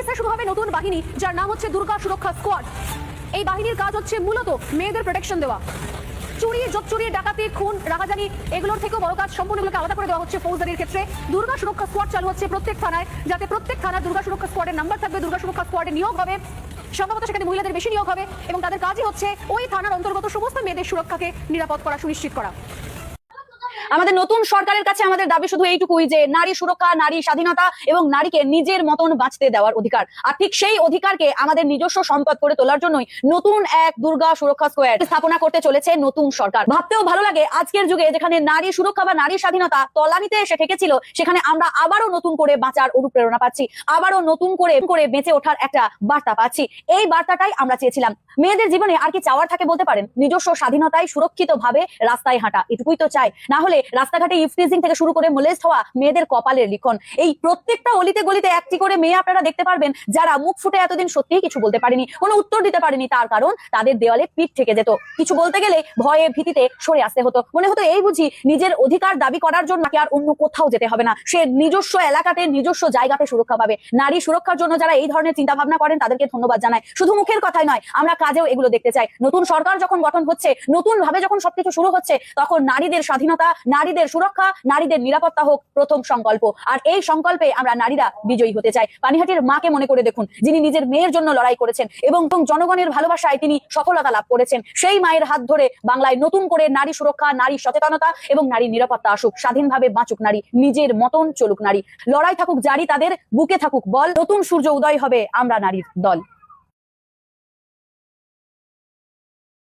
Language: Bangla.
26-এ শুরু হবে নতুন বাহিনী, যার নাম হচ্ছে দুর্গা সুরক্ষা স্কোয়াড। এই বাহিনীর কাজ হচ্ছে মূলত মেয়েদের প্রোটেকশন দেওয়া। চুরি, জোচ্চুরি, ডাকাতি, খুন, রাহাজানি এগুলোর থেকেও বড় কাজ সম্পূর্ণগুলোকে আলাদা করে দেওয়া হচ্ছে ফৌজদারির ক্ষেত্রে। দুর্গা সুরক্ষা স্কোয়াড চালু হচ্ছে প্রত্যেক থানায়, যাতে প্রত্যেক থানার দুর্গা সুরক্ষা স্কোয়াডের নাম্বার থাকবে, দুর্গা সুরক্ষা স্কোয়াডে নিয়োগ হবে, সম্ভবত সেখানে মহিলাদের বেশি নিয়োগ হবে, এবং তাদের কাজই হচ্ছে ওই থানার অন্তর্গত সমস্ত মেয়েদের সুরক্ষাকে নিরাপদ করা, সুনিশ্চিত করা। আমাদের নতুন সরকারের কাছে আমাদের দাবি শুধু এইটুকুই যে নারী সুরক্ষা, নারী স্বাধীনতা এবং নারীকে নিজের মতন বাঁচতে দেওয়ার অধিকার। আর ঠিক সেই অধিকারকে আমাদের নিজস্ব সম্পদ করে তোলার জন্যই নতুন এক দুর্গা সুরক্ষা স্কোয়াড স্থাপনা করতে চলেছে নতুন সরকার। ভাবতেও ভালো লাগে আজকের যুগে যেখানে নারী সুরক্ষা বা নারী স্বাধীনতা তলানিতে এসে ঠেকেছিল, সেখানে আমরা আবারও নতুন করে বাঁচার অনুপ্রেরণা পাচ্ছি, আবারও নতুন করে বেঁচে ওঠার একটা বার্তা পাচ্ছি। এই বার্তাটাই আমরা চেয়েছিলাম। মেয়েদের জীবনে আর কি চাওয়ার থাকে বলতে পারেন? নিজস্ব স্বাধীনতায় সুরক্ষিত ভাবে রাস্তায় হাঁটা, এটুকুই তো চাই। না হলে রাস্তাঘাটে ইফটিজিং থেকে শুরু করে মোলেস্ট হওয়া মেয়েদের কপালের লিখন। এই প্রত্যেকটা অলিতে গলিতে একটি করে মেয়ে আপনারা দেখতে পারবেন যারা মুখ ফুটে এতদিন সত্যিই কিছু বলতে পারেনি, কোনো উত্তর দিতে পারেনি, তার কারণ তাদের দেওয়ালে পিঠ থেকে যেত। কিছু বলতে গেলে ভয়ে ভীতিতে সরে আসতে হতো। মনে হতো এই বুঝি নিজের অধিকার দাবি করার জন্য আর অন্য কোথাও যেতে হবে না, সে নিজস্ব এলাকাতে নিজস্ব জায়গাতে সুরক্ষা পাবে। নারী সুরক্ষার জন্য যারা এই ধরনের চিন্তা ভাবনা করেন তাদেরকে ধন্যবাদ জানাই। শুধু মুখের কথাই নয়, আমরা কাজেও এগুলো দেখতে চাই। নতুন সরকার যখন গঠন হচ্ছে, নতুন ভাবে যখন সবকিছু শুরু হচ্ছে, তখন নারীদের স্বাধীনতা, নারীদের সুরক্ষা, নারীদের নিরাপত্তা হোক প্রথম সংকল্প। আর এই সংকল্পে আমরা নারীরা বিজয়ী হতে চাই। পানিহাটির মাকে মনে করে দেখুন, যিনি নিজের মেয়ের জন্য লড়াই করেছেন এবং জনগণের ভালোবাসায় তিনি সফলতা লাভ করেছেন। সেই মায়ের হাত ধরে বাংলায় নতুন করে নারী সুরক্ষা, নারী সচেতনতা এবং নারী নিরাপত্তা আসুক। স্বাধীনভাবে বাঁচুক নারী, নিজের মতন চলুক নারী। লড়াই থাকুক জারি, তাদের বুকে থাকুক বল। নতুন সূর্য উদয় হবে আমরা নারীর দল।